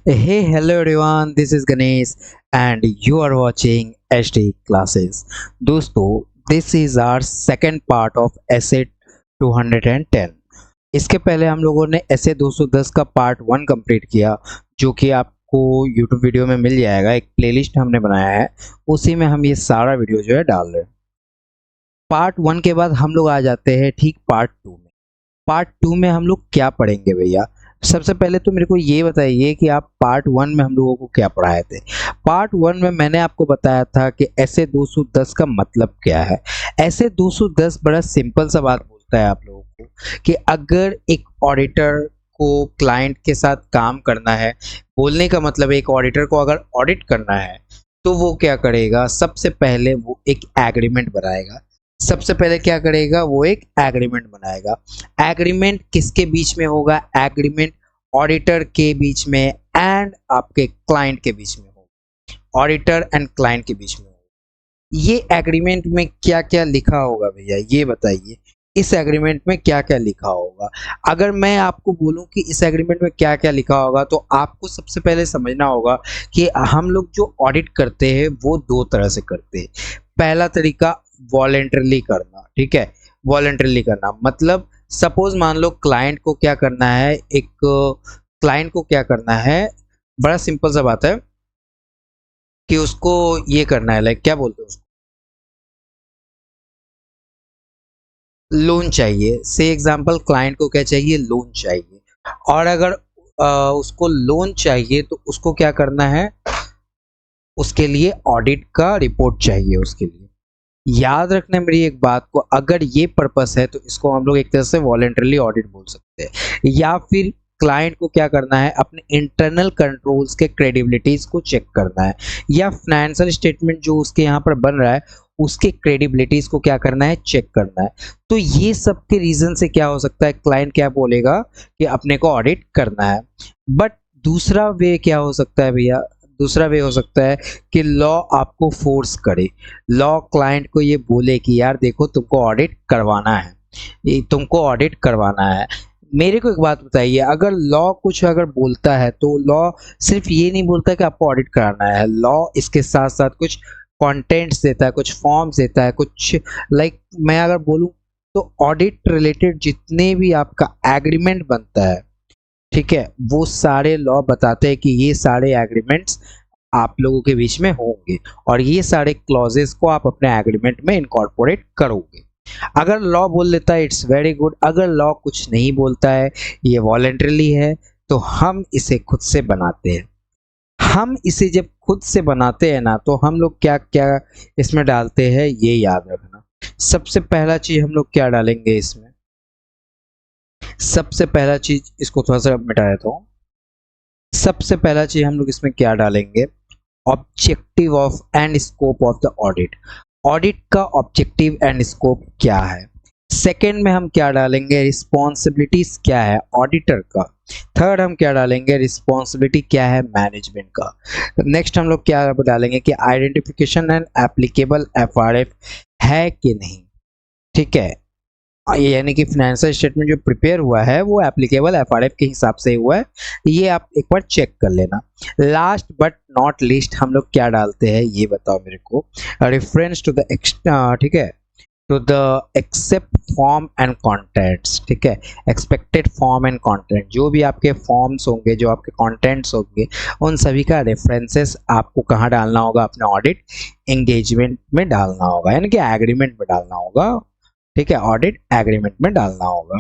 Hey, hello everyone, this is Ganesh and you are watching HD classes. दोस्तों, this is our second part of essay 210. इसके पहले हम लोगों ने essay 210 का पार्ट 1 कंप्लीट किया, जो कि आपको YouTube वीडियो में मिल जाएगा। एक प्लेलिस्ट हमने बनाया है, उसी में हम ये सारा वीडियो जो है डाल रहे हैं। पार्ट 1 के बाद हम लोग आ जाते हैं ठीक पार्ट 2 में। पार्ट 2 में हम लोग क्या पढ़ेंगे भैया? सबसे पहले तो मेरे को ये बताइए कि आप पार्ट 1 में हम लोगों को क्या पढ़ाए थे। पार्ट 1 में मैंने आपको बताया था कि ऐसे 210 का मतलब क्या है। ऐसे 210 बड़ा सिंपल सा बात बोलता है आप लोगों को कि अगर एक ऑडिटर को क्लाइंट के साथ काम करना है, बोलने का मतलब एक ऑडिटर को अगर ऑडिट करना है तो वो क्या करेगा, सबसे पहले वो एक एग्रीमेंट बनाएगा। सबसे पहले क्या करेगा, वो एक एग्रीमेंट बनाएगा। एग्रीमेंट किसके बीच में होगा? एग्रीमेंट ऑडिटर के बीच में एंड आपके क्लाइंट के बीच में होगा। ऑडिटर एंड क्लाइंट के बीच में होगा। ये एग्रीमेंट में क्या क्या लिखा होगा भैया, ये बताइए। इस एग्रीमेंट में क्या क्या लिखा होगा? अगर मैं आपको बोलूं कि इस एग्रीमेंट में क्या क्या लिखा होगा, तो आपको सबसे पहले समझना होगा कि हम लोग जो ऑडिट करते हैं वो दो तरह से करते हैं। पहला तरीका वॉलेंटरली करना, ठीक है। वॉलेंटरली करना मतलब सपोज मान लो क्लाइंट को क्या करना है, एक क्लाइंट को क्या करना है, बड़ा सिंपल सा बात है कि उसको ये करना है, लाइक क्या बोलते हैं उसको, लोन चाहिए। से एग्जांपल क्लाइंट को क्या चाहिए, लोन चाहिए। और अगर उसको लोन चाहिए तो उसको क्या करना है, उसके लिए ऑडिट का रिपोर्ट चाहिए उसके लिए। याद रखना मेरी एक बात को, अगर ये पर्पस है तो इसको हम लोग एक तरह से वॉलेंटरली ऑडिट बोल सकते हैं। या फिर क्लाइंट को क्या करना है, अपने इंटरनल कंट्रोल्स के क्रेडिबिलिटीज को चेक करना है, या फाइनेंशियल स्टेटमेंट जो उसके यहाँ पर बन रहा है उसके क्रेडिबिलिटीज को क्या करना है, चेक करना है। तो ये सब के रीजन से क्या हो सकता है, क्लाइंट क्या बोलेगा कि अपने को ऑडिट करना है। बट दूसरा वे क्या हो सकता है भैया, दूसरा वे हो सकता है कि लॉ आपको फोर्स करे। लॉ क्लाइंट को ये बोले कि यार देखो तुमको ऑडिट करवाना है, ये तुमको ऑडिट करवाना है। मेरे को एक बात बताइए, अगर लॉ कुछ अगर बोलता है तो लॉ सिर्फ ये नहीं बोलता कि आपको ऑडिट कराना है। लॉ इसके साथ साथ कुछ कंटेंट्स देता है, कुछ फॉर्म्स देता है, कुछ लाइक मैं अगर बोलूं तो ऑडिट रिलेटेड जितने भी आपका एग्रीमेंट बनता है, ठीक है, वो सारे लॉ बताते हैं कि ये सारे एग्रीमेंट्स आप लोगों के बीच में होंगे और ये सारे क्लॉजेस को आप अपने एग्रीमेंट में इनकॉर्पोरेट करोगे। अगर लॉ बोल देता है इट्स वेरी गुड, अगर लॉ कुछ नहीं बोलता है, ये वॉलेंटरली है, तो हम इसे खुद से बनाते हैं। हम इसे जब खुद से बनाते हैं ना, तो हम लोग क्या क्या इसमें डालते हैं ये याद रखना। सबसे पहला चीज हम लोग क्या डालेंगे इसमें, सबसे पहला चीज, इसको थोड़ा सा मिटा देता हूँ। सबसे पहला चीज हम लोग इसमें क्या डालेंगे, objective of and scope of the audit. Audit का ऑब्जेक्टिव एंड स्कोप क्या है। सेकंड में हम क्या डालेंगे, रिस्पॉन्सिबिलिटीज क्या है ऑडिटर का। थर्ड हम क्या डालेंगे, रिस्पॉन्सिबिलिटी क्या है मैनेजमेंट का। नेक्स्ट हम लोग क्या डालेंगे कि आइडेंटिफिकेशन एंड एप्लीकेबल एफआरएफ है कि नहीं, ठीक है। यानी कि फाइनेंशियल स्टेटमेंट जो प्रिपेयर हुआ है वो एप्लीकेबल एफआरएफ के हिसाब से हुआ है, ये आप एक बार चेक कर लेना। लास्ट बट नॉट लीस्ट हम लोग क्या डालते हैं ये बताओ मेरे को, रेफरेंस टू द ठीक है, to the accept form and contents, ठीक है। एक्सपेक्टेड फॉर्म एंड कंटेंट, जो भी आपके फॉर्म्स होंगे, जो आपके कंटेंट्स होंगे, उन सभी का रेफरेंसेस आपको कहाँ डालना होगा, अपने ऑडिट एंगेजमेंट में डालना होगा, यानी कि एग्रीमेंट में डालना होगा, ठीक है। ऑडिट एग्रीमेंट में डालना होगा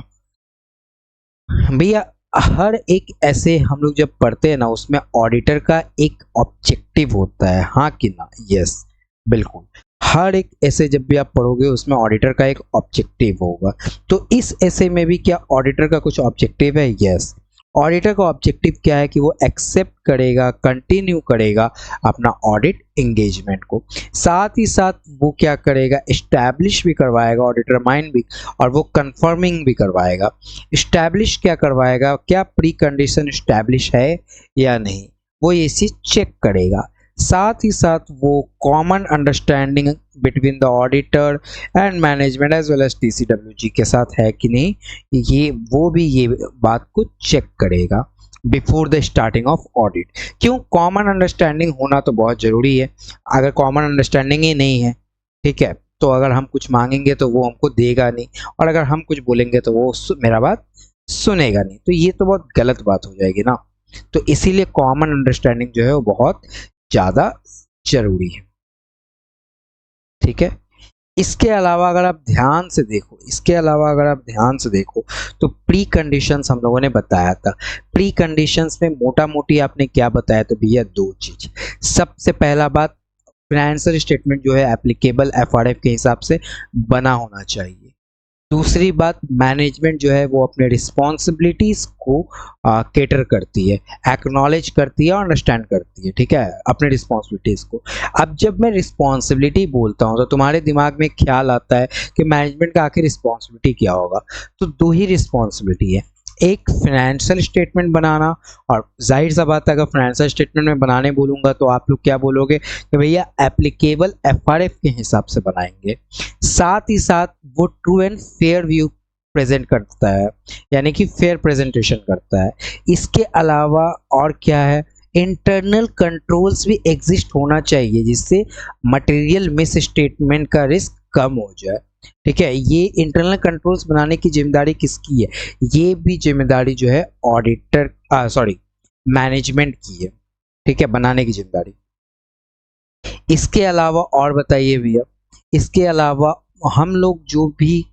भैया। हर एक ऐसे हम लोग जब पढ़ते हैं ना, उसमें ऑडिटर का एक ऑब्जेक्टिव होता है, हाँ कि ना, यस बिल्कुल। हर एक ऐसे जब भी आप पढ़ोगे उसमें ऑडिटर का एक ऑब्जेक्टिव होगा। तो इस ऐसे में भी क्या ऑडिटर का कुछ ऑब्जेक्टिव है? यस। ऑडिटर का ऑब्जेक्टिव क्या है कि वो एक्सेप्ट करेगा, कंटिन्यू करेगा अपना ऑडिट एंगेजमेंट को। साथ ही साथ वो क्या करेगा, एस्टैब्लिश भी करवाएगा, ऑडिटर माइंड भी, और वो कंफर्मिंग भी करवाएगा। एस्टैब्लिश क्या करवाएगा, क्या प्री कंडीशन एस्टैब्लिश है या नहीं, वो ये चीज चेक करेगा। साथ ही साथ वो common understanding between the auditor and management as well as TCWG के साथ है कि नहीं, ये वो भी ये बात को चेक करेगा। Before the starting of audit. क्यों? कॉमन अंडरस्टैंडिंग होना तो बहुत ज़रूरी है। अगर कॉमन अंडरस्टैंडिंग ही नहीं है, ठीक है, तो अगर हम कुछ मांगेंगे तो वो हमको देगा नहीं, और अगर हम कुछ बोलेंगे तो वो मेरा बात सुनेगा नहीं, तो ये तो बहुत गलत बात हो जाएगी ना। तो इसीलिए कॉमन अंडरस्टैंडिंग जो है वो बहुत ज़्यादा जरूरी है, ठीक है। इसके अलावा अगर आप ध्यान से देखो, तो प्री कंडीशंस हम लोगों ने बताया था। प्री कंडीशंस में मोटा मोटी आपने क्या बताया? तो भैया दो चीज। सबसे पहला बात, फाइनेंशियल स्टेटमेंट जो है एप्लीकेबल एफआरएफ के हिसाब से बना होना चाहिए। दूसरी बात, मैनेजमेंट जो है वो अपने रिस्पॉन्सिबिलिटीज को केटर करती है, एक्नॉलेज करती है और अंडरस्टैंड करती है, ठीक है, अपने रिस्पॉन्सिबिलिटीज को। अब जब मैं रिस्पॉन्सिबिलिटी बोलता हूँ तो तुम्हारे दिमाग में ख्याल आता है कि मैनेजमेंट का आखिर रिस्पॉन्सिबिलिटी क्या होगा। तो दो ही रिस्पॉन्सिबिलिटी है, एक फाइनेंशियल स्टेटमेंट बनाना, और जाहिर सा बात है अगर फाइनेंशियल स्टेटमेंट में बनाने बोलूँगा तो आप लोग क्या बोलोगे कि भैया एप्लीकेबल एफआरएफ के हिसाब से बनाएंगे। साथ ही साथ वो true and fair view present करता है, यानी कि फेयर प्रेजेंटेशन करता है। इसके अलावा और क्या है, इंटरनल कंट्रोल्स भी एग्जिस्ट होना चाहिए जिससे मटेरियल मिस स्टेटमेंट का रिस्क कम हो जाए, ठीक है। ये इंटरनल कंट्रोल्स बनाने की जिम्मेदारी किसकी है? ये भी जिम्मेदारी जो है ऑडिटर मैनेजमेंट की है, ठीक है, बनाने की जिम्मेदारी। इसके अलावा और बताइए भैया, इसके अलावा हम लोग जो भी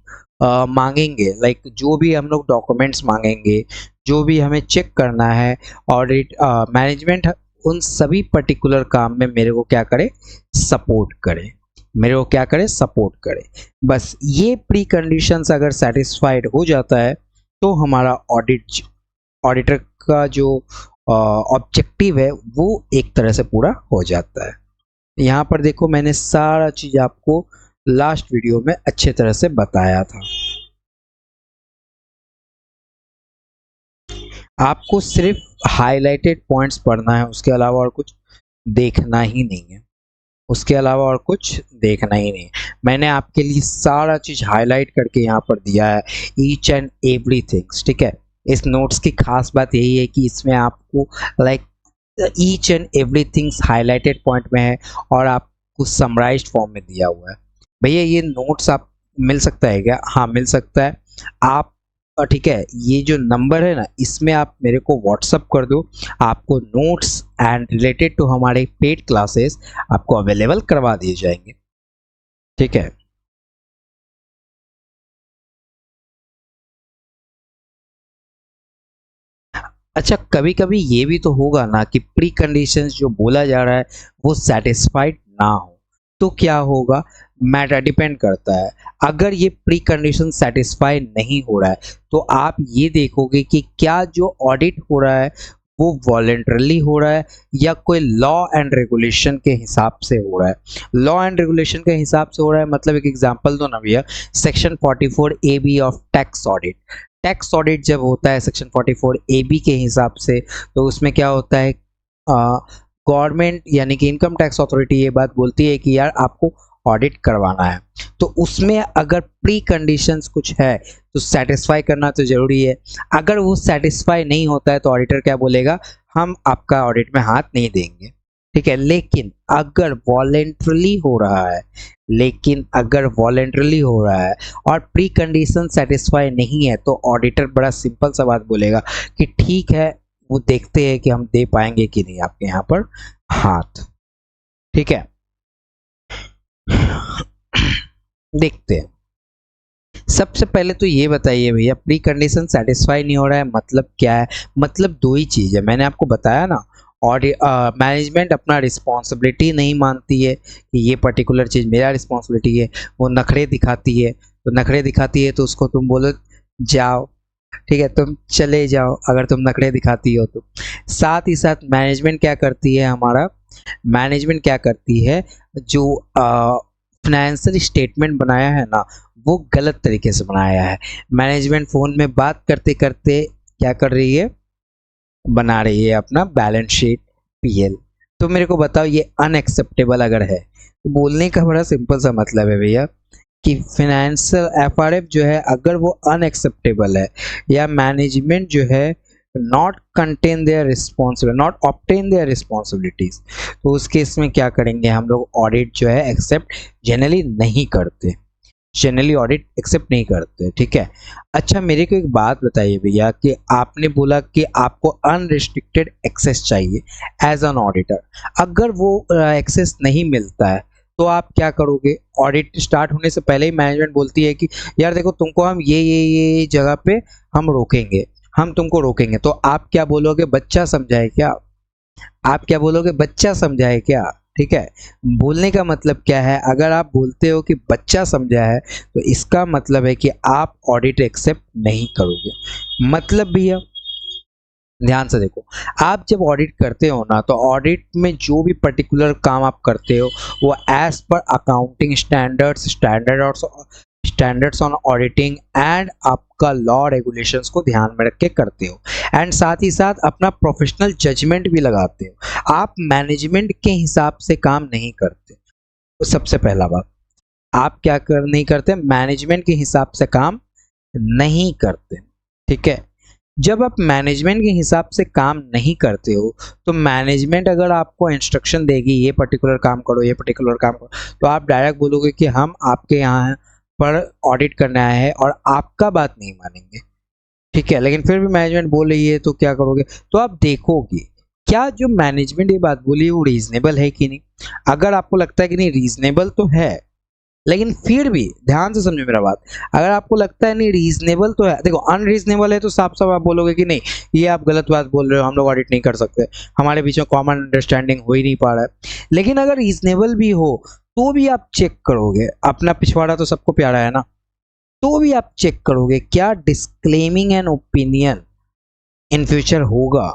मांगेंगे, लाइक जो भी हम लोग डॉक्यूमेंट्स मांगेंगे, जो भी हमें चेक करना है, ऑडिट मैनेजमेंट उन सभी पर्टिकुलर काम में मेरे को क्या करे? सपोर्ट करे, सपोर्ट करे। बस ये प्री कंडीशंस अगर सेटिस्फाइड हो जाता है तो हमारा ऑडिटर का जो ऑब्जेक्टिव है वो एक तरह से पूरा हो जाता है। यहाँ पर देखो मैंने सारा चीज आपको लास्ट वीडियो में अच्छे तरह से बताया था। आपको सिर्फ हाईलाइटेड पॉइंट्स पढ़ना है, उसके अलावा और कुछ देखना ही नहीं है, मैंने आपके लिए सारा चीज हाईलाइट करके यहाँ पर दिया है, ईच एंड एवरीथिंग, ठीक है। इस नोट्स की खास बात यही है कि इसमें आपको like each and everything highlighted point में है और आपको समराइज्ड फॉर्म में दिया हुआ है। भैया ये नोट्स आप मिल सकता है क्या? हाँ मिल सकता है। आप ठीक है, ये जो नंबर है ना, इसमें आप मेरे को व्हाट्सअप कर दो, आपको नोट्स एंड रिलेटेड टू हमारे पेड क्लासेस आपको अवेलेबल करवा दिए जाएंगे, ठीक है। अच्छा, कभी कभी ये भी तो होगा ना कि प्री कंडीशंस जो बोला जा रहा है वो सेटिस्फाइड ना हो, तो क्या होगा? मैटर डिपेंड करता है। अगर ये प्री कंडीशन सेटिस्फाई नहीं हो रहा है तो आप ये देखोगे कि क्या जो ऑडिट हो रहा है वो वॉलेंटरली हो रहा है या कोई लॉ एंड रेगुलेशन के हिसाब से हो रहा है। लॉ एंड रेगुलेशन के हिसाब से हो रहा है मतलब एक एग्जांपल दो ना भैया, section 44 AB of tax audit. Tax audit जब होता है सेक्शन 44 AB के हिसाब से, तो उसमें क्या होता है, गवर्नमेंट यानी कि इनकम टैक्स अथॉरिटी ये बात बोलती है कि यार आपको ऑडिट करवाना है, तो उसमें अगर प्री कंडीशंस कुछ है तो सेटिस्फाई करना तो जरूरी है। अगर वो सेटिस्फाई नहीं होता है तो ऑडिटर क्या बोलेगा, हम आपका ऑडिट में हाथ नहीं देंगे, ठीक है। लेकिन अगर वॉलेंटरली हो रहा है, और प्री कंडीशन सेटिस्फाई नहीं है तो ऑडिटर बड़ा सिंपल सा बात बोलेगा कि ठीक है, वो देखते हैं कि हम दे पाएंगे कि नहीं आपके यहाँ पर हाथ, ठीक है। देखते हैं। सबसे पहले तो ये बताइए भैया, प्री कंडीशन सेटिस्फाई नहीं हो रहा है मतलब क्या है? मतलब दो ही चीज है, मैंने आपको बताया ना, और मैनेजमेंट अपना रिस्पॉन्सिबिलिटी नहीं मानती है कि ये पर्टिकुलर चीज मेरा रिस्पॉन्सिबिलिटी है, वो नखरे दिखाती है, तो उसको तुम बोलो जाओ, ठीक है, तुम चले जाओ अगर तुम नखरे दिखाती हो तो। साथ ही साथ मैनेजमेंट क्या करती है, जो फाइनेंशियल स्टेटमेंट बनाया है ना वो गलत तरीके से बनाया है। मैनेजमेंट फोन में बात करते करते क्या कर रही है, बना रही है अपना बैलेंस शीट PL। तो मेरे को बताओ ये अनएक्सेप्टेबल अगर है, तो बोलने का बड़ा सिंपल सा मतलब है भैया कि फाइनेंशियल FRF जो है अगर वो अनएक्सेप्टेबल है या मैनेजमेंट जो है not contain their responsibility, not obtain there responsibilities, तो उस केस में क्या करेंगे हम लोग, ऑडिट जो है एक्सेप्ट जनरली नहीं करते, जनरली ऑडिट एक्सेप्ट नहीं करते, ठीक है। अच्छा मेरे को एक बात बताइए भैया कि आपने बोला कि आपको अनरिस्ट्रिक्टेड एक्सेस चाहिए एज एन ऑडिटर, अगर वो एक्सेस नहीं मिलता है तो आप क्या करोगे? ऑडिट स्टार्ट होने से पहले ही मैनेजमेंट बोलती है कि यार देखो तुमको हम ये जगह पे हम रोकेंगे, हम तुमको रोकेंगे, तो आप क्या बोलोगे? बच्चा समझाए क्या? आप क्या बोलोगे? बच्चा समझाए क्या? ठीक है, बोलने का मतलब क्या है? अगर आप बोलते हो कि बच्चा समझा है तो इसका मतलब है कि आप ऑडिट एक्सेप्ट नहीं करोगे। मतलब भी है, ध्यान से देखो, आप जब ऑडिट करते हो ना तो ऑडिट में जो भी पर्टिकुलर काम आप करते हो वो एज पर accounting standards on auditing and आपका लॉ रेगुलेशंस को ध्यान में रख के करते हो, एंड साथ ही साथ अपना प्रोफेशनल जजमेंट भी लगाते हो। आप मैनेजमेंट के हिसाब से काम नहीं करते। तो सबसे पहला बात, आप क्या कर नहीं करते? मैनेजमेंट के हिसाब से काम नहीं करते, ठीक है। जब आप मैनेजमेंट के हिसाब से काम नहीं करते हो तो मैनेजमेंट अगर आपको इंस्ट्रक्शन देगी ये पर्टिकुलर काम करो, ये पर्टिकुलर काम करो, तो आप डायरेक्ट बोलोगे कि हम आपके यहाँ पर ऑडिट करने आए हैं और आपका बात नहीं मानेंगे, ठीक है। लेकिन फिर भी मैनेजमेंट बोल रही है तो क्या करोगे? तो आप देखोगे क्या जो मैनेजमेंट ये बात बोली है वो रीजनेबल है कि नहीं। अगर आपको लगता है कि नहीं रीजनेबल तो है, लेकिन फिर भी ध्यान से समझो मेरा बात, अगर आपको लगता है नहीं रीजनेबल तो है, देखो अनरीजनेबल है तो साफ साफ आप बोलोगे कि नहीं ये आप गलत बात बोल रहे हो, हम लोग ऑडिट नहीं कर सकते, हमारे बीच में कॉमन अंडरस्टैंडिंग हो ही नहीं पा रहा है। लेकिन अगर रीजनेबल भी हो तो भी आप चेक करोगे, अपना पिछवाड़ा तो सबको प्यारा है ना, तो भी आप चेक करोगे क्या डिस्क्लेमिंग एन ओपिनियन इन फ्यूचर होगा।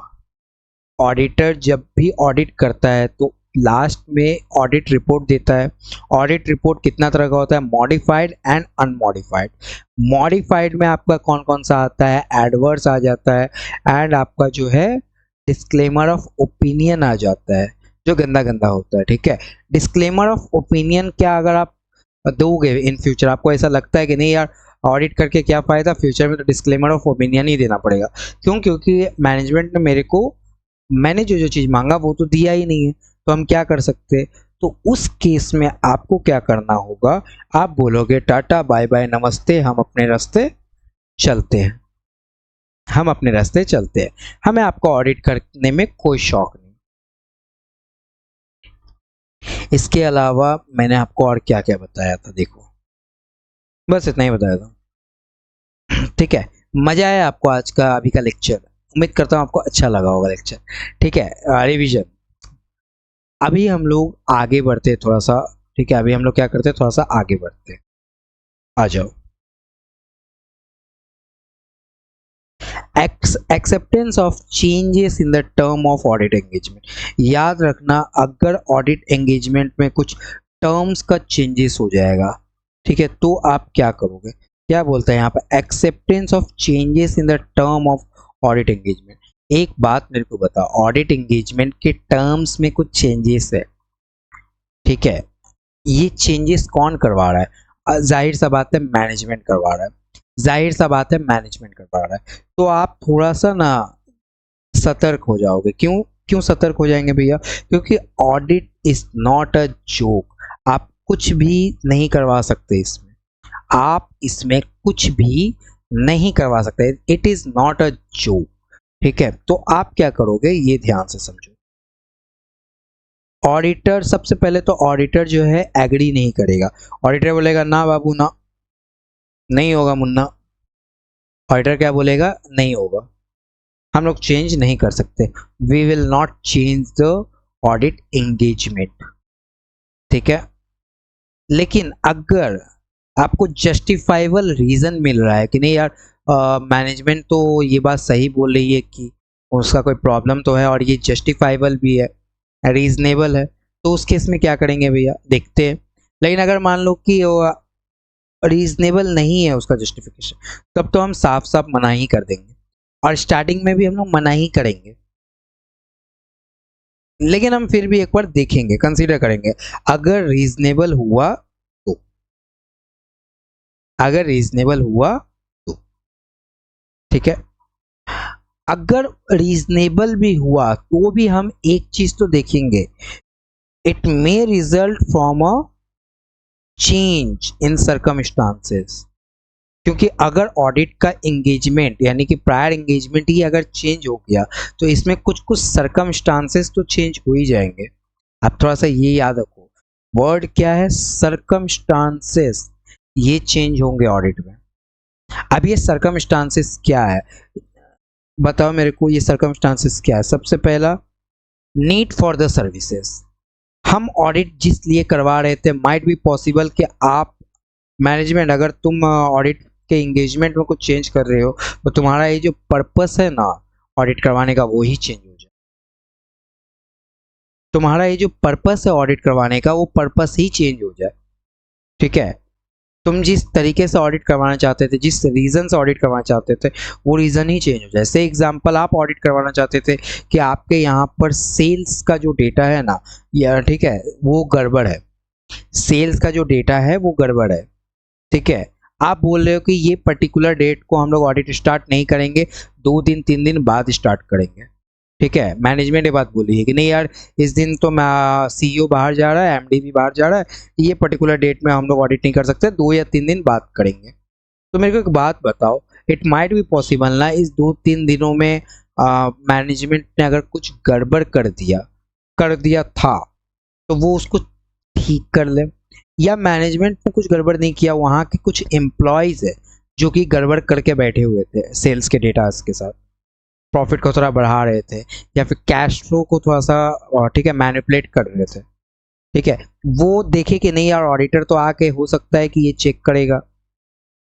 ऑडिटर जब भी ऑडिट करता है तो लास्ट में ऑडिट रिपोर्ट देता है। ऑडिट रिपोर्ट कितना तरह का होता है? Modified and unmodified. मॉडिफाइड में आपका कौन कौन सा आता है? एडवर्स आ जाता है, एंड आपका जो है डिस्क्लेमर ऑफ ओपिनियन आ जाता है, जो गंदा गंदा होता है, ठीक है। डिस्क्लेमर ऑफ ओपिनियन क्या अगर आप दोगे इन फ्यूचर, आपको ऐसा लगता है कि नहीं यार ऑडिट करके क्या फ़ायदा, फ्यूचर में तो डिस्क्लेमर ऑफ ओपिनियन ही देना पड़ेगा, क्यों? क्योंकि मैनेजमेंट ने मेरे को, मैंने जो जो चीज़ मांगा वो तो दिया ही नहीं है, तो हम क्या कर सकते हैं? तो उस केस में आपको क्या करना होगा? आप बोलोगे टाटा बाय बाय नमस्ते, हम अपने रास्ते चलते हैं, हम अपने रास्ते चलते हैं, हमें आपको ऑडिट करने में कोई शौक नहीं। इसके अलावा मैंने आपको और क्या क्या बताया था, देखो बस इतना ही बताया था, ठीक है। मजा आया आपको आज का अभी का लेक्चर? उम्मीद करता हूँ आपको अच्छा लगा होगा लेक्चर, ठीक है। रिवीजन, अभी हम लोग आगे बढ़ते थोड़ा सा, ठीक है। अभी हम लोग क्या करते हैं, थोड़ा सा आगे बढ़ते हैं, आ जाओ। Acceptance of changes in the term of audit engagement. याद रखना अगर ऑडिट एंगेजमेंट में कुछ टर्म्स का चेंजेस हो जाएगा, ठीक है, तो आप क्या करोगे? क्या बोलता है यहाँ पर? Acceptance of changes in the term of audit engagement. एक बात मेरे को बताओ, ऑडिट एंगेजमेंट के टर्म्स में कुछ चेंजेस है, ठीक है, ये चेंजेस कौन करवा रहा है? जाहिर सा बात है मैनेजमेंट करवा रहा है, जाहिर सा बात है मैनेजमेंट करवा रहा है। तो आप थोड़ा सा ना सतर्क हो जाओगे। क्यों क्यों सतर्क हो जाएंगे भैया? क्योंकि audit is not a joke, आप कुछ भी नहीं करवा सकते इसमें, आप इसमें कुछ भी नहीं करवा सकते, it is not a joke, ठीक है। तो आप क्या करोगे ये ध्यान से समझो। ऑडिटर सबसे पहले तो ऑडिटर जो है एग्री नहीं करेगा, ऑडिटर बोलेगा ना बाबू ना, नहीं होगा मुन्ना। ऑडिटर क्या बोलेगा? नहीं होगा, हम लोग चेंज नहीं कर सकते, we will not change the audit engagement, ठीक है। लेकिन अगर आपको जस्टिफाइबल रीजन मिल रहा है कि नहीं यार मैनेजमेंट तो ये बात सही बोल रही है कि उसका कोई प्रॉब्लम तो है और ये जस्टिफाइबल भी है, रीजनेबल है, तो उस केस में क्या करेंगे भैया? देखते हैं। लेकिन अगर मान लो कि रीजनेबल नहीं है उसका जस्टिफिकेशन, तब तो हम साफ साफ मना ही कर देंगे, और स्टार्टिंग में भी हम लोग मना ही करेंगे। लेकिन हम फिर भी एक बार देखेंगे, कंसीडर करेंगे, अगर रीजनेबल हुआ तो, अगर रीजनेबल हुआ तो, ठीक है। अगर रीजनेबल भी हुआ तो भी हम एक चीज तो देखेंगे, it may result from a change in circumstances. क्योंकि अगर ऑडिट का एंगेजमेंट यानी कि प्रायर एंगेजमेंट ही अगर चेंज हो गया तो इसमें कुछ कुछ सर्कमस्टांसेस तो चेंज हो ही जाएंगे। आप थोड़ा सा ये याद रखो, वर्ड क्या है, सर्कमस्टांसेस, ये चेंज होंगे ऑडिट में। अब ये सर्कमस्टांसेस क्या है, बताओ मेरे को, ये सर्कमस्टांसेस क्या है। सबसे पहला, नीड फॉर द सर्विसेज। हम ऑडिट जिस लिए करवा रहे थे, माइट बी पॉसिबल कि आप मैनेजमेंट, अगर तुम ऑडिट के एंगेजमेंट में कुछ चेंज कर रहे हो तो तुम्हारा ये जो पर्पस है ना ऑडिट करवाने का वो ही चेंज हो जाए। तुम्हारा ये जो पर्पस है ऑडिट करवाने का वो पर्पस ही चेंज हो जाए। ठीक है, तुम जिस तरीके से ऑडिट करवाना चाहते थे, जिस रीजन से ऑडिट करवाना चाहते थे, वो रीजन ही चेंज हो जाए। जैसे एग्जांपल, आप ऑडिट करवाना चाहते थे कि आपके यहाँ पर सेल्स का जो डेटा है ना, या ठीक है, वो गड़बड़ है, सेल्स का जो डेटा है वो गड़बड़ है। ठीक है, आप बोल रहे हो कि ये पर्टिकुलर डेट को हम लोग ऑडिट स्टार्ट नहीं करेंगे, 2 दिन 3 दिन बाद स्टार्ट करेंगे। ठीक है, मैनेजमेंट ये बात बोली है कि नहीं यार, इस दिन तो सीईओ बाहर जा रहा है, एमडी भी बाहर जा रहा है, ये पर्टिकुलर डेट में हम लोग ऑडिट नहीं कर सकते, 2 या 3 दिन बाद करेंगे। तो मेरे को एक बात बताओ, इट माइट बी पॉसिबल ना इस 2 3 दिनों में मैनेजमेंट ने अगर कुछ गड़बड़ कर दिया था तो वो उसको ठीक कर ले, या मैनेजमेंट ने कुछ गड़बड़ नहीं किया, वहां के कुछ एम्प्लॉयज है जो कि गड़बड़ करके बैठे हुए थे सेल्स के डेटा के साथ, प्रॉफिट को थोड़ा बढ़ा रहे थे या फिर कैश फ्लो को थोड़ा सा ठीक है मैनिपुलेट कर रहे थे। ठीक है, वो देखे कि नहीं यार, ऑडिटर तो आके हो सकता है कि ये चेक करेगा,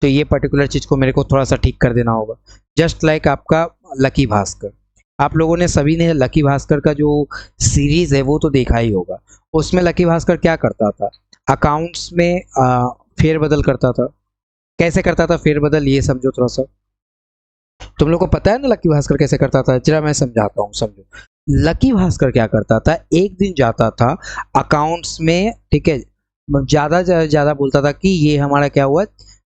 तो ये पर्टिकुलर चीज को मेरे को थोड़ा सा ठीक कर देना होगा। जस्ट लाइक आपका लकी भास्कर, आप लोगों ने सभी ने लकी भास्कर का जो सीरीज है वो तो देखा ही होगा। उसमें लकी भास्कर क्या करता था, अकाउंट्स में फेरबदल करता था। कैसे करता था फेरबदल, ये समझो थोड़ा सा। तुम लोग को पता है ना लकी भास्कर कैसे करता था, जरा मैं समझाता हूँ, समझो। लकी भास्कर क्या करता था, एक दिन जाता था अकाउंट्स में, ठीक है, ज्यादा ज्यादा बोलता था कि ये हमारा क्या हुआ,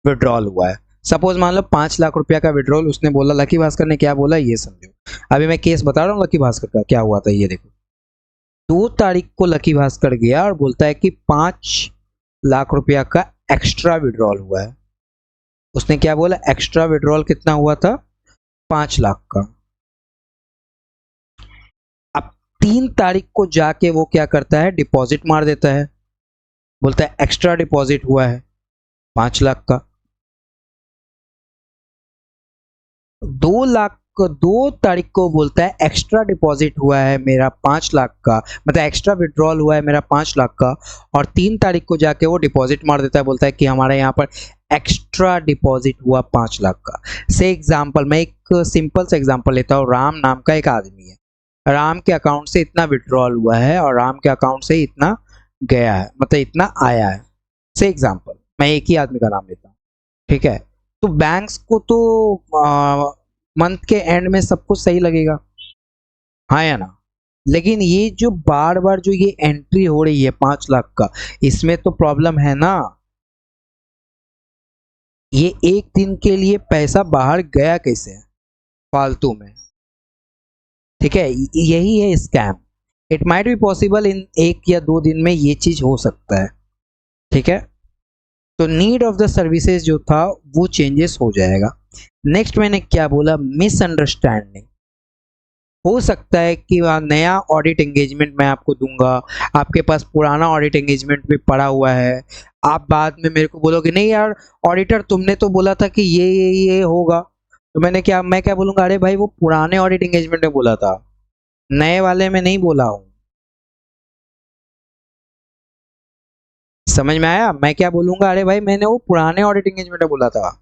विड्रॉल हुआ है। सपोज मान लो 5 लाख रुपया का विड्रॉल उसने बोला, लकी भास्कर ने क्या बोला ये समझो। अभी मैं केस बता रहा हूँ लकी भास्कर का क्या हुआ था, ये देखो। 2 तारीख को लकी भास्कर गया और बोलता है कि 5 लाख रुपया का एक्स्ट्रा विड्रॉल हुआ है। उसने क्या बोला, एक्स्ट्रा विड्रॉल कितना हुआ था, 5 लाख का। अब 3 तारीख को जाके वो क्या करता है, डिपॉजिट मार देता है, बोलता है एक्स्ट्रा डिपॉजिट हुआ है 5 लाख का। 2 तारीख को बोलता है एक्स्ट्रा डिपॉजिट हुआ है मेरा 5 लाख का, मतलब एक्स्ट्रा विड्रॉल हुआ है मेरा 5 लाख का। और 3 तारीख को जाके वो डिपॉजिट मार देता है, बोलता है कि हमारे यहाँ पर एक्स्ट्रा डिपॉजिट हुआ 5 लाख का। से एग्जाम्पल, मैं एक सिंपल सा एग्जाम्पल लेता हूँ। राम नाम का एक आदमी है, राम के अकाउंट से इतना विड्रॉल हुआ है और राम के अकाउंट से इतना गया है, मतलब इतना आया है। से एग्जाम्पल, मैं एक ही आदमी का नाम लेता हूँ। ठीक है, तो बैंक्स को तो मंथ के एंड में सब कुछ सही लगेगा, हाँ या ना। लेकिन ये जो बार बार जो ये एंट्री हो रही है 5 लाख का, इसमें तो प्रॉब्लम है ना। ये एक दिन के लिए पैसा बाहर गया कैसे, फालतू में। ठीक है, यही है scam. It might be possible in 1 या 2 दिन में ये चीज हो सकता है। ठीक है, तो नीड ऑफ द सर्विसेज जो था वो चेंजेस हो जाएगा। नेक्स्ट मैंने क्या बोला, मिसअंडरस्टैंडिंग। हो सकता है कि नया ऑडिट एंगेजमेंट मैं आपको दूंगा, आपके पास पुराना ऑडिट एंगेजमेंट भी पड़ा हुआ है, आप बाद में मेरे को बोलोगे नहीं यार ऑडिटर तुमने तो बोला था कि ये होगा, तो मैं क्या बोलूंगा, अरे भाई वो पुराने ऑडिट एंगेजमेंट में बोला था, नए वाले में नहीं बोला हूँ। समझ में आया मैं क्या बोलूंगा, अरे भाई मैंने वो पुराने ऑडिट एंगेजमेंट में बोला था,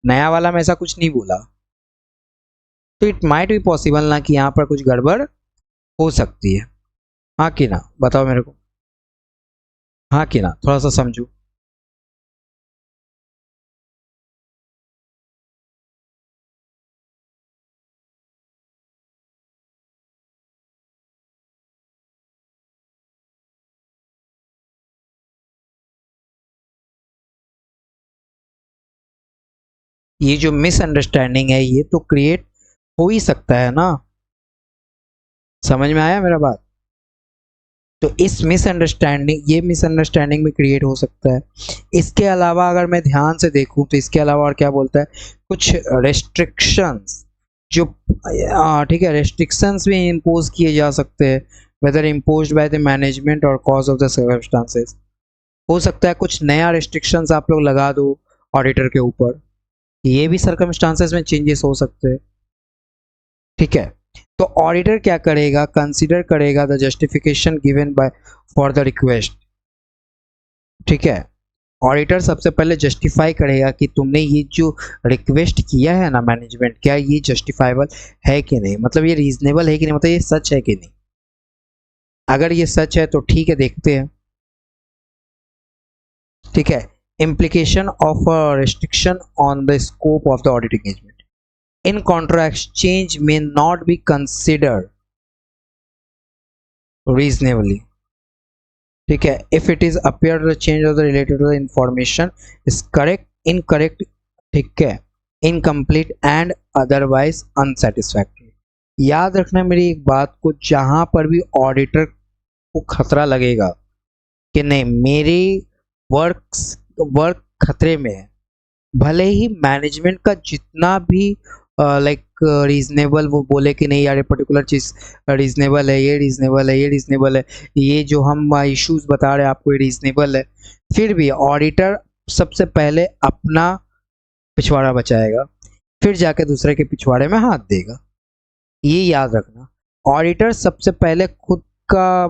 नया वाला में ऐसा कुछ नहीं बोला। तो इट माइट बी पॉसिबल ना कि यहाँ पर कुछ गड़बड़ हो सकती है, हाँ कि ना, बताओ मेरे को, हाँ कि ना, थोड़ा सा समझो। ये जो मिसअंडरस्टैंडिंग है ये तो क्रिएट हो ही सकता है ना, समझ में आया मेरा बात। तो इस मिसअंडरस्टैंडिंग, ये मिसअंडरस्टैंडिंग भी क्रिएट हो सकता है। इसके अलावा अगर मैं ध्यान से देखूं तो इसके अलावा और क्या बोलता है, कुछ रेस्ट्रिक्शंस जो ठीक है, रेस्ट्रिक्शंस भी इम्पोज किए जा सकते हैं, whether imposed by the management और कॉज ऑफ द सर्कमस्टांसेस। हो सकता है कुछ नया रेस्ट्रिक्शंस आप लोग लगा दो ऑडिटर के ऊपर, ये भी सर्कमस्टांसेस में चेंजेस हो सकते हैं। ठीक है, तो ऑडिटर क्या करेगा, कंसीडर करेगा the justification given by for the request. ठीक है, ऑडिटर सबसे पहले जस्टिफाई करेगा कि तुमने ये जो रिक्वेस्ट किया है ना मैनेजमेंट, क्या ये जस्टिफाइबल है कि नहीं, मतलब ये रीजनेबल है कि नहीं, मतलब ये सच है कि नहीं। अगर ये सच है तो ठीक है, देखते हैं। ठीक है, implication of a restriction on the scope of the audit engagement in contract change may not be considered reasonably. ठीक है, if it is appear the change of the related to the information is correct, incorrect, ठीक है, incomplete and otherwise unsatisfactory। याद रखना मेरी एक बात को, जहां पर भी ऑडिटर को खतरा लगेगा कि नहीं मेरी वर्क खतरे में है, भले ही मैनेजमेंट का जितना भी लाइक रीजनेबल वो बोले कि नहीं यार ये पर्टिकुलर चीज़ रीजनेबल है, ये रीजनेबल है, ये रीजनेबल है, ये जो हम इश्यूज बता रहे हैं आपको ये रीजनेबल है, फिर भी ऑडिटर सबसे पहले अपना पिछवाड़ा बचाएगा, फिर जाके दूसरे के पिछवाड़े में हाथ देगा। ये याद रखना, ऑडिटर सबसे पहले खुद का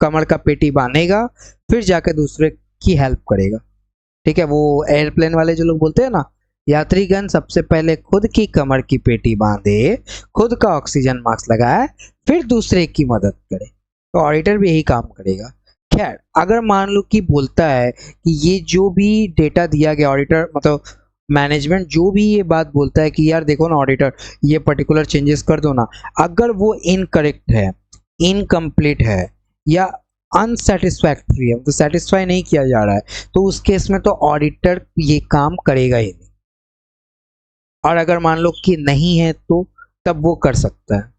कमर का पेटी बांधेगा, फिर जाके दूसरे की हेल्प करेगा। ठीक है, वो एयरप्लेन वाले जो लोग बोलते हैं ना, यात्रीगण सबसे पहले खुद की कमर की पेटी बांधे, खुद का ऑक्सीजन मास्क लगाए, फिर दूसरे की मदद करे। तो ऑडिटर भी यही काम करेगा। खैर, अगर मान लो कि बोलता है कि ये जो भी डेटा दिया गया, ऑडिटर मतलब मैनेजमेंट जो भी ये बात बोलता है कि यार देखो ना ऑडिटर ये पर्टिकुलर चेंजेस कर दो ना, अगर वो इनकरेक्ट है, इनकम्प्लीट है या अनसेटिस्फैक्ट्री है, तो सेटिस्फाई नहीं किया जा रहा है, तो उस केस में तो ऑडिटर ये काम करेगा ही नहीं। और अगर मान लो कि नहीं है तो तब वो कर सकता है।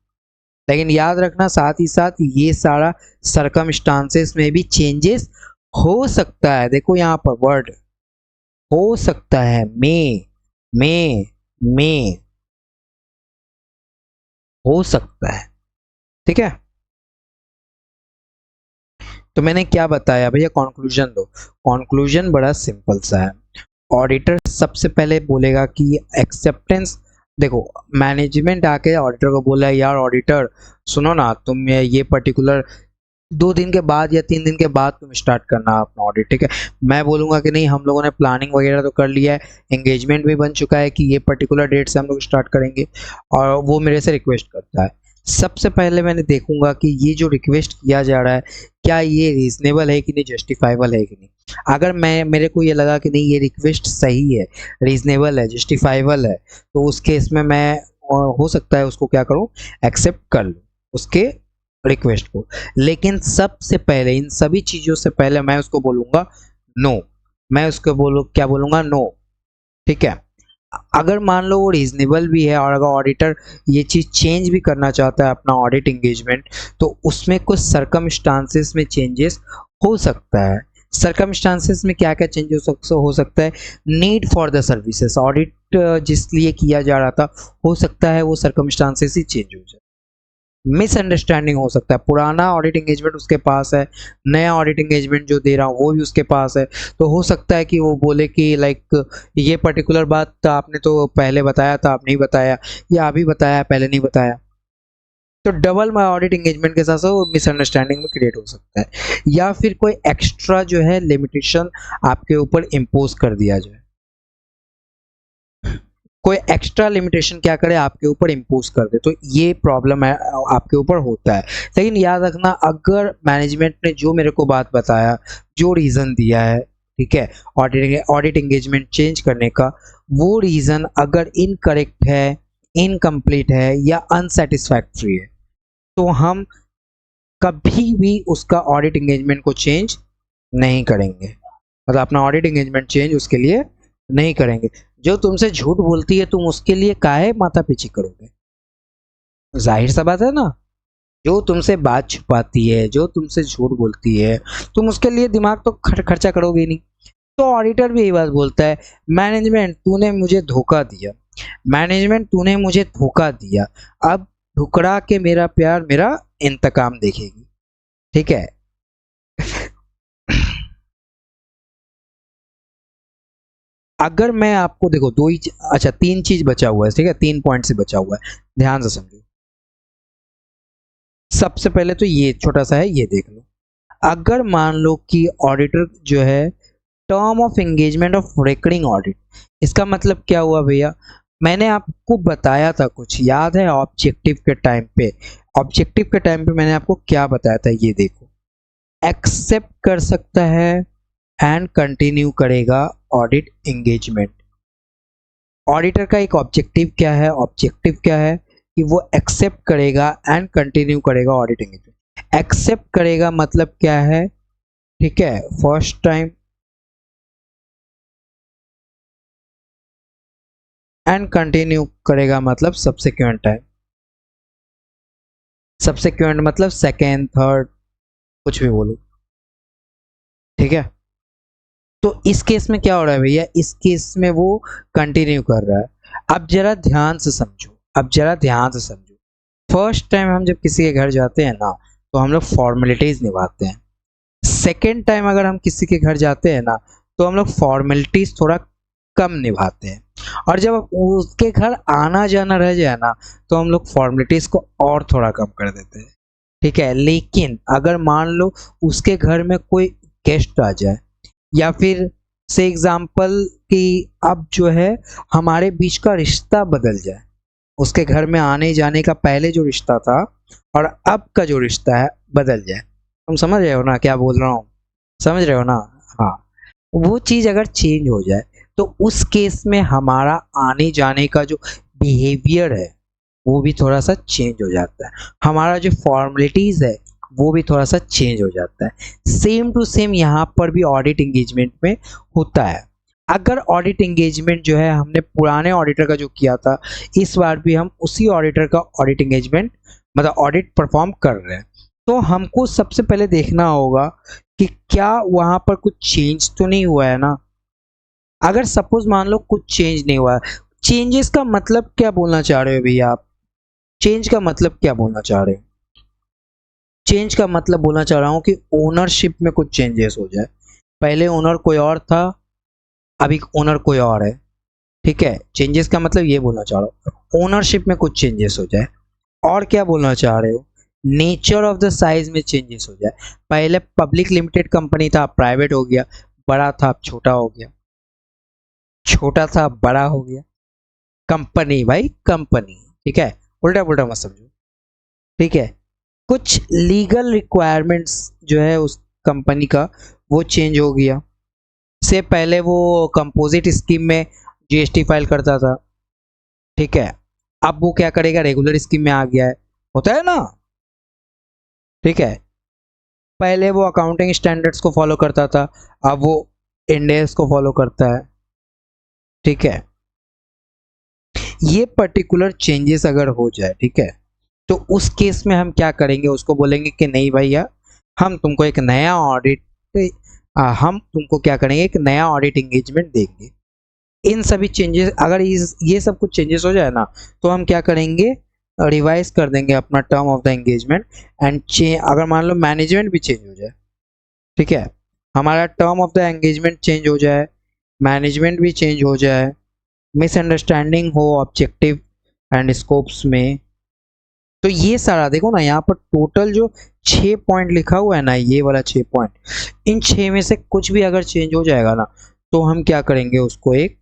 लेकिन याद रखना साथ ही साथ ये सारा सर्कमस्टांसेस में भी चेंजेस हो सकता है। देखो यहाँ पर वर्ड हो सकता है, में हो सकता है। ठीक है, तो मैंने क्या बताया भैया, कंक्लूजन दो। कंक्लूजन बड़ा सिंपल सा है, ऑडिटर सबसे पहले बोलेगा कि एक्सेप्टेंस, देखो मैनेजमेंट आके ऑडिटर को बोला यार ऑडिटर सुनो ना, तुम ये पर्टिकुलर 2 दिन के बाद या 3 दिन के बाद तुम स्टार्ट करना अपना ऑडिट। ठीक है, मैं बोलूँगा कि नहीं हम लोगों ने प्लानिंग वगैरह तो कर लिया है, एंगेजमेंट भी बन चुका है कि ये पर्टिकुलर डेट से हम लोग स्टार्ट करेंगे, और वो मेरे से रिक्वेस्ट करता है। सबसे पहले मैंने देखूंगा कि ये जो रिक्वेस्ट किया जा रहा है क्या ये रीजनेबल है कि नहीं, जस्टिफाइबल है कि नहीं। अगर मेरे को ये लगा कि नहीं ये रिक्वेस्ट सही है, रीजनेबल है, जस्टिफाइबल है, तो उस केस में मैं हो सकता है उसको क्या करूं, एक्सेप्ट कर लूं उसके रिक्वेस्ट को। लेकिन सबसे पहले इन सभी चीज़ों से पहले मैं उसको बोलूंगा नो, मैं उसको क्या बोलूंगा, नो। ठीक है, अगर मान लो वो रीजनेबल भी है और अगर ऑडिटर ये चीज़ चेंज भी करना चाहता है अपना ऑडिट इंगेजमेंट, तो उसमें कुछ सर्कमस्टांसेस में चेंजेस हो सकता है। सर्कमस्टांसेस में क्या क्या चेंजेस हो सकता है, need for the services, audit जिस लिए किया जा रहा था हो सकता है वो सर्कमस्टांसेस ही चेंज हो जाए। मिसअंडरस्टैंडिंग हो सकता है, पुराना ऑडिट एंगेजमेंट उसके पास है, नया ऑडिट एंगेजमेंट जो दे रहा हूँ वो भी उसके पास है, तो हो सकता है कि वो बोले कि लाइक ये पर्टिकुलर बात आपने तो पहले बताया था, आप नहीं बताया, या अभी बताया पहले नहीं बताया। तो डबल ऑडिट एंगेजमेंट के साथ साथ मिसअंडरस्टैंडिंग में क्रिएट हो सकता है, या फिर कोई एक्स्ट्रा जो है लिमिटेशन आपके ऊपर इम्पोज कर दिया जाए, कोई एक्स्ट्रा लिमिटेशन क्या करे आपके ऊपर इम्पोज कर दे, तो ये प्रॉब्लम है आपके ऊपर होता है। लेकिन याद रखना अगर मैनेजमेंट ने जो मेरे को बात बताया, जो रीज़न दिया है, ठीक है, ऑडिट एंगेजमेंट चेंज करने का, वो रीज़न अगर इनकरेक्ट है, इनकम्प्लीट है या अनसेटिस्फैक्ट्री है, तो हम कभी भी उसका ऑडिट एंगेजमेंट को चेंज नहीं करेंगे, मतलब अपना ऑडिट एंगेजमेंट चेंज उसके लिए नहीं करेंगे। जो तुमसे झूठ बोलती है तुम उसके लिए काहे माथा पीछी करोगे, जाहिर सा बात है ना, जो तुमसे बात छुपाती है, जो तुमसे झूठ बोलती है, तुम उसके लिए दिमाग तो खर्चा करोगे ही नहीं। तो ऑडिटर भी यही बात बोलता है, मैनेजमेंट तूने मुझे धोखा दिया, मैनेजमेंट तूने मुझे धोखा दिया, अब ठुकरा के मेरा प्यार मेरा इंतकाम देखेगी। ठीक है। अगर मैं आपको देखो दो ही अच्छा तीन चीज बचा हुआ है, ठीक है, 3 पॉइंट से बचा हुआ है, ध्यान से समझो। सबसे पहले तो ये छोटा सा है, ये देख लो। अगर मान लो कि ऑडिटर जो है, term of engagement of recurring audit, इसका मतलब क्या हुआ भैया? मैंने आपको बताया था कुछ, याद है ऑब्जेक्टिव के टाइम पे? ऑब्जेक्टिव के टाइम पे मैंने आपको क्या बताया था, ये देखो। एक्सेप्ट कर सकता है एंड कंटिन्यू करेगा ऑडिट एंगेजमेंट। ऑडिटर का एक ऑब्जेक्टिव क्या है? ऑब्जेक्टिव क्या है कि वो एक्सेप्ट करेगा एंड कंटिन्यू करेगा ऑडिट एंगेजमेंट। एक्सेप्ट करेगा मतलब क्या है? ठीक है, फर्स्ट टाइम, एंड कंटिन्यू करेगा मतलब सब्सिक्वेंट टाइम। सब्सिक्वेंट मतलब सेकेंड, थर्ड, कुछ भी बोलो। ठीक है। तो इस केस में क्या हो रहा है भैया? इस केस में वो कंटिन्यू कर रहा है। अब जरा ध्यान से समझो, अब जरा ध्यान से समझो। फर्स्ट टाइम हम जब किसी के घर जाते हैं ना, तो हम लोग फॉर्मेलिटीज निभाते हैं। सेकेंड टाइम अगर हम किसी के घर जाते हैं ना, तो हम लोग फॉर्मेलिटीज थोड़ा कम निभाते हैं। और जब उसके घर आना जाना रह जाए ना, तो हम लोग फॉर्मेलिटीज को और थोड़ा कम कर देते हैं। ठीक है। लेकिन अगर मान लो उसके घर में कोई गेस्ट आ जाए, या फिर से एग्जाम्पल कि अब जो है हमारे बीच का रिश्ता बदल जाए, उसके घर में आने जाने का पहले जो रिश्ता था और अब का जो रिश्ता है बदल जाए, तुम समझ रहे हो ना क्या बोल रहा हूँ? समझ रहे हो ना? हाँ। वो चीज़ अगर चेंज हो जाए, तो उस केस में हमारा आने जाने का जो बिहेवियर है वो भी थोड़ा सा चेंज हो जाता है, हमारा जो फॉर्मेलिटीज है वो भी थोड़ा सा चेंज हो जाता है। सेम टू सेम यहाँ पर भी ऑडिट एंगेजमेंट में होता है। अगर ऑडिट एंगेजमेंट जो है हमने पुराने ऑडिटर का जो किया था, इस बार भी हम उसी ऑडिटर का ऑडिट एंगेजमेंट मतलब ऑडिट परफॉर्म कर रहे हैं, तो हमको सबसे पहले देखना होगा कि क्या वहां पर कुछ चेंज तो नहीं हुआ है ना। अगर सपोज मान लो कुछ चेंज नहीं हुआ है, चेंजेस का मतलब क्या बोलना चाह रहे हो भैया आप? चेंज का मतलब क्या बोलना चाह रहे हो? चेंज का मतलब बोलना चाह रहा हूँ कि ओनरशिप में कुछ चेंजेस हो जाए। पहले ओनर कोई और था, अभी ओनर कोई और है। ठीक है, चेंजेस का मतलब ये बोलना चाह रहा हूँ, ओनरशिप में कुछ चेंजेस हो जाए। और क्या बोलना चाह रहे हो? नेचर ऑफ द साइज में चेंजेस हो जाए। पहले पब्लिक लिमिटेड कंपनी था, प्राइवेट हो गया, बड़ा था अब छोटा हो गया, छोटा था अब बड़ा हो गया। कंपनी भाई, कंपनी। ठीक है, उल्टा पुल्टा मत समझो। ठीक है। कुछ लीगल रिक्वायरमेंट्स जो है उस कंपनी का वो चेंज हो गया। से पहले वो कंपोजिट स्कीम में जीएसटी फाइल करता था। ठीक है। अब वो क्या करेगा? रेगुलर स्कीम में आ गया है, होता है ना। ठीक है। पहले वो अकाउंटिंग स्टैंडर्ड्स को फॉलो करता था, अब वो इंडेक्स को फॉलो करता है। ठीक है। ये पर्टिकुलर चेंजेस अगर हो जाए, ठीक है, तो उस केस में हम क्या करेंगे? उसको बोलेंगे कि नहीं भैया, हम तुमको एक नया ऑडिट हम तुमको क्या करेंगे? एक नया ऑडिट एंगेजमेंट देंगे। इन सभी चेंजेस अगर ये सब कुछ चेंजेस हो जाए ना, तो हम क्या करेंगे? रिवाइज कर देंगे अपना term of the engagement and अगर मान लो मैनेजमेंट भी चेंज हो जाए, ठीक है, हमारा term of the engagement change हो जाए, मैनेजमेंट भी चेंज हो जाए, मिसअंडरस्टैंडिंग हो ऑब्जेक्टिव एंड स्कोप्स में, तो ये सारा देखो ना, यहाँ पर टोटल जो 6 पॉइंट लिखा हुआ है ना, ये वाला 6 पॉइंट, इन 6 में से कुछ भी अगर चेंज हो जाएगा ना, तो हम क्या करेंगे? उसको एक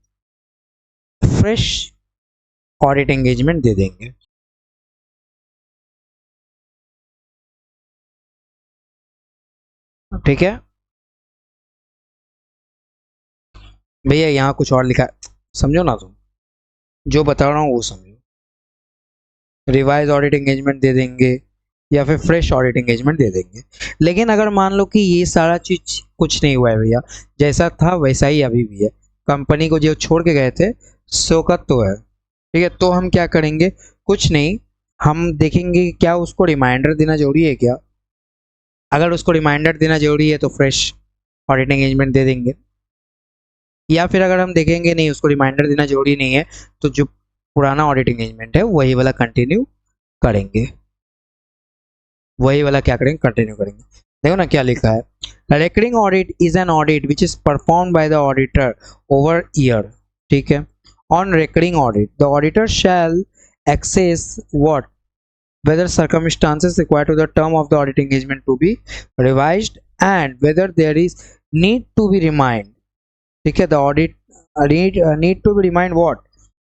फ्रेश ऑडिट एंगेजमेंट दे देंगे। ठीक है भैया, यहाँ कुछ और लिखा है, समझो ना तुम, जो बता रहा हूँ वो समझो। रिवाइज ऑडिट एंगेजमेंट दे देंगे या फिर फ्रेश ऑडिट एंगेजमेंट दे देंगे। लेकिन अगर मान लो कि ये सारा चीज कुछ नहीं हुआ है भैया, जैसा था वैसा ही अभी भी है, कंपनी को जो छोड़ के गए थे सो का तो है, ठीक है, तो हम क्या करेंगे? कुछ नहीं, हम देखेंगे कि क्या उसको रिमाइंडर देना जरूरी है क्या। अगर उसको रिमाइंडर देना जरूरी है तो फ्रेश ऑडिट एंगेजमेंट दे देंगे, या फिर अगर हम देखेंगे नहीं उसको रिमाइंडर देना जरूरी नहीं है तो जो पुराना ऑडिट एंगेजमेंट है वही वाला कंटिन्यू करेंगे, वही वाला क्या करेंगे कंटिन्यू करेंगे। देखो ना क्या लिखा है, recurring audit is an audit which is perform by the auditor over year. ठीक है, on recurring audit the auditor shall access what whether circumstances required to the term of the audit engagement to be revised and whether there is need to be remind। ठीक है, the audit need to be remind what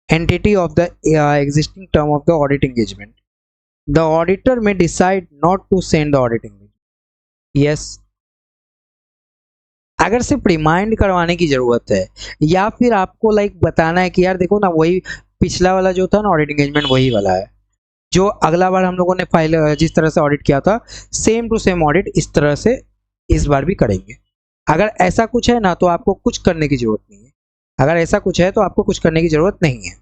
entity of the existing term of the audit engagement। The auditor may decide not to send the audit engagement। yes, अगर सिर्फ remind करवाने की जरूरत है या फिर आपको लाइक बताना है कि यार देखो ना वही पिछला वाला जो था ना ऑडिट एंगेजमेंट वही वाला है जो अगला बार हम लोगों ने फाइल जिस तरह से ऑडिट किया था सेम टू सेम ऑडिट इस तरह से इस बार भी करेंगे। अगर ऐसा कुछ है ना तो आपको कुछ करने की जरूरत नहीं है, अगर ऐसा कुछ है तो आपको कुछ करने की जरूरत नहीं है,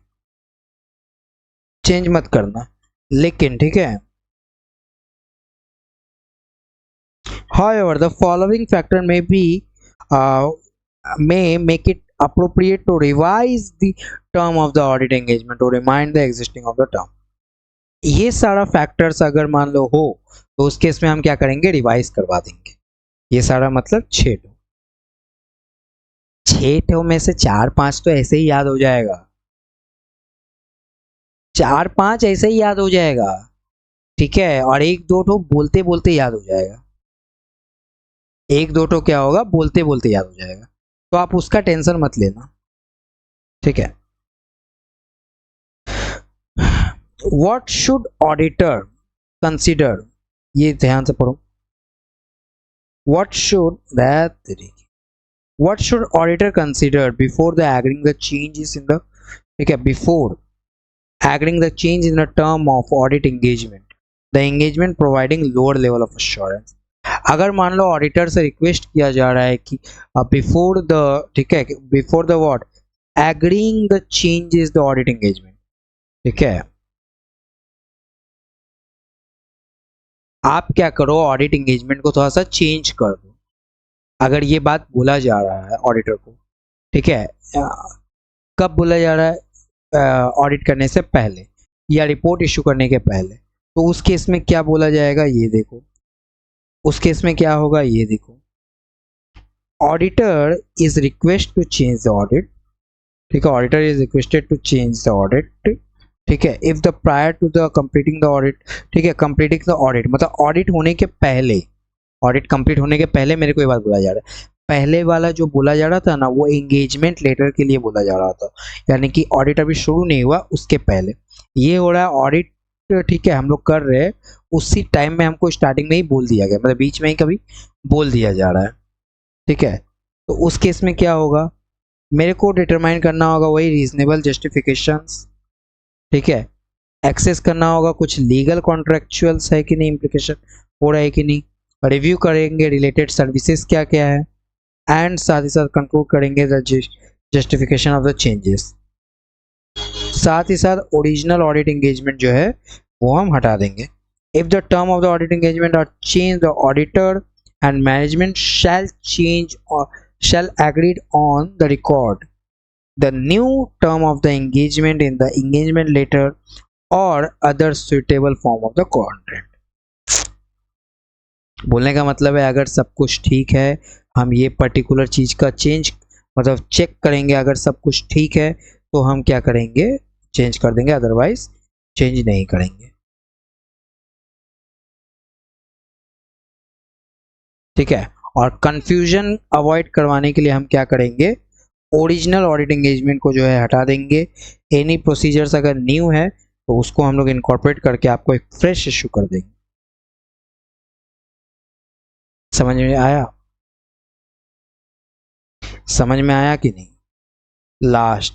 चेंज मत करना। लेकिन ठीक है, however the following factor may make it appropriate to revise the term of the audit engagement to remind the existing of the term। ये सारा फैक्टर्स अगर मान लो हो तो उस केस में हम क्या करेंगे रिवाइज करवा देंगे। ये सारा मतलब 6 में से 4-5 तो ऐसे ही याद हो जाएगा, 4-5 ऐसे ही याद हो जाएगा। ठीक है, और 1-2 ठो बोलते बोलते याद हो जाएगा, 1-2 ठो क्या होगा बोलते बोलते याद हो जाएगा, तो आप उसका टेंशन मत लेना। ठीक है, What should auditor consider, ये ध्यान से पढ़ो, what should auditor consider before the agreeing the changes in the, ठीक है, before agreeing the change in the term of audit engagement, the engagement providing lower level of assurance। अगर मान लो auditor से request किया जा रहा है कि बिफोर द, ठीक है, before the what agreeing the changes the audit engagement. ठीक है, आप क्या करो ऑडिट एंगेजमेंट को थोड़ा सा चेंज कर दो, अगर ये बात बोला जा रहा है ऑडिटर को। ठीक है, कब बोला जा रहा है ऑडिट करने से पहले या रिपोर्ट इशू करने के पहले, तो उस केस में क्या बोला जाएगा ये देखो, उस केस में क्या होगा ये देखो, auditor is request to change the audit. ठीक है, auditor is requested to change the audit. ठीक है, if the prior to the completing the audit, ठीक है, कंप्लीटिंग द ऑडिट मतलब ऑडिट होने के पहले, ऑडिट कंप्लीट होने के पहले मेरे को ये बात बोला जा रहा है, पहले वाला जो बोला जा रहा था ना वो एंगेजमेंट लेटर के लिए बोला जा रहा था, यानी कि ऑडिट अभी शुरू नहीं हुआ उसके पहले ये हो रहा है ऑडिट। ठीक है, हम लोग कर रहे हैं उसी टाइम में हमको स्टार्टिंग में ही बोल दिया गया, मतलब बीच में ही कभी बोल दिया जा रहा है। ठीक है, तो उस केस में क्या होगा मेरे को डिटरमाइन करना होगा वही रीजनेबल जस्टिफिकेशंस। ठीक है, एक्सेस करना होगा कुछ लीगल कॉन्ट्रेक्चुअल्स है कि नहीं, इम्प्लीकेशन हो रहा है कि नहीं, रिव्यू करेंगे रिलेटेड सर्विसेज क्या क्या है, एंड साथ ही साथ कंक्लूड करेंगे the justification of the changes. साथ ही साथ ओरिजिनल ऑडिट एंगेजमेंट जो है वो हम हटा देंगे। If the term of the audit engagement are change the auditor and management shall agreed on the record the new term of the engagement in the engagement letter or other suitable form of the contract। बोलने का मतलब है अगर सब कुछ ठीक है हम ये पर्टिकुलर चीज का चेंज मतलब चेक करेंगे, अगर सब कुछ ठीक है तो हम क्या करेंगे चेंज कर देंगे, अदरवाइज चेंज नहीं करेंगे। ठीक है, और कंफ्यूजन अवॉइड करवाने के लिए हम क्या करेंगे ओरिजिनल ऑडिट एंगेजमेंट को जो है हटा देंगे। एनी प्रोसीजर्स अगर न्यू है तो उसको हम लोग इनकॉर्पोरेट करके आपको एक फ्रेश इशू कर देंगे। समझ में आया, समझ में आया कि नहीं। लास्ट,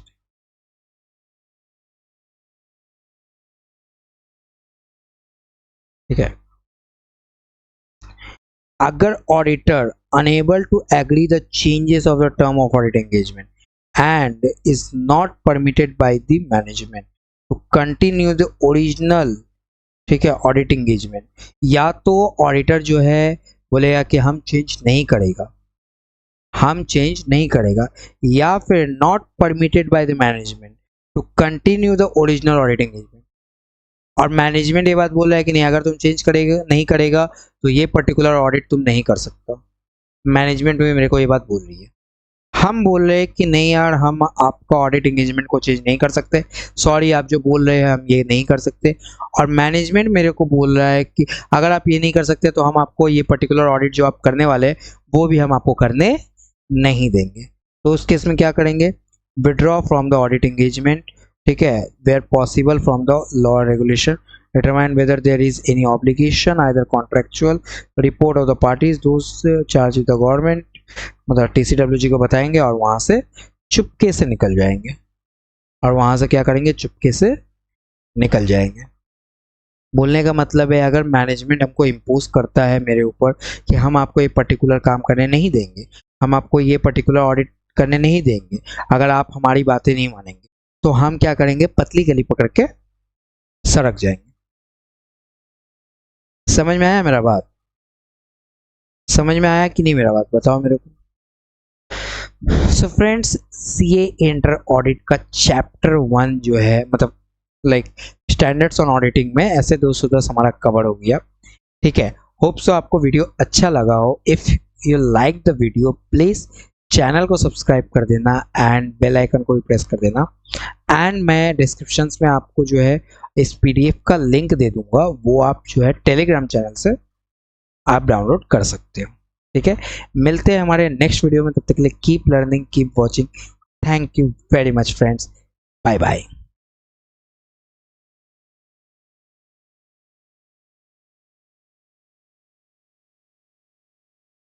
ठीक है, अगर auditor unable to agree the changes of the term of audit engagement and is not permitted by the management to continue the original ठीक है, ऑडिट एंगेजमेंट, या तो ऑडिटर जो है बोलेगा कि हम चेंज नहीं करेगा, हम चेंज नहीं करेगा, या फिर not permitted by the management to continue the original audit engagement. और मैनेजमेंट ये बात बोल रहा है कि नहीं, अगर तुम चेंज करेगा नहीं करेगा तो ये पर्टिकुलर ऑडिट तुम नहीं कर सकता। मैनेजमेंट में मेरे को ये बात बोल रही है। हम बोल रहे हैं कि नहीं यार, हम आपका ऑडिट एंगेजमेंट को चेंज नहीं कर सकते, सॉरी आप जो बोल रहे हैं हम ये नहीं कर सकते। और मैनेजमेंट मेरे को बोल रहा है कि अगर आप ये नहीं कर सकते तो हम आपको ये पर्टिकुलर ऑडिट जो आप करने वाले हैं वो भी हम आपको करने नहीं देंगे। तो उस केस में क्या करेंगे, withdraw from the audit engagement, ठीक है, where possible from the law regulation, determine whether there is any obligation either contractual, report of the parties those charge with the government, मतलब TCWG को बताएंगे और वहां से चुपके से निकल जाएंगे। और वहां से क्या करेंगे, चुपके से निकल जाएंगे। बोलने का मतलब है अगर मैनेजमेंट हमको इम्पोज करता है मेरे ऊपर कि हम आपको ये पर्टिकुलर काम करने नहीं देंगे, हम आपको ये पर्टिकुलर ऑडिट करने नहीं देंगे, अगर आप हमारी बातें नहीं मानेंगे, तो हम क्या करेंगे, पतली गली पकड़ के सड़क जाएंगे। समझ में आया मेरा बात? समझ में आया कि नहीं मेरा बात, बताओ मेरे को। So friends, CA inter audit का चैप्टर 1 जो है, मतलब लाइक स्टैंडर्ड्स ऑन ऑडिटिंग में ऐसे 210 हमारा कवर हो गया। ठीक है, होप सो आपको वीडियो अच्छा लगा हो। If you like the video please channel को सब्सक्राइब कर देना एंड बेल आइकन को भी प्रेस कर देना। एंड मैं डिस्क्रिप्शन में आपको जो है इस PDF का लिंक दे दूंगा, वो आप जो है टेलीग्राम चैनल से आप डाउनलोड कर सकते हो। ठीक है, मिलते हैं हमारे नेक्स्ट वीडियो में, तब तक के लिए keep learning keep watching. Thank you very much friends, bye bye.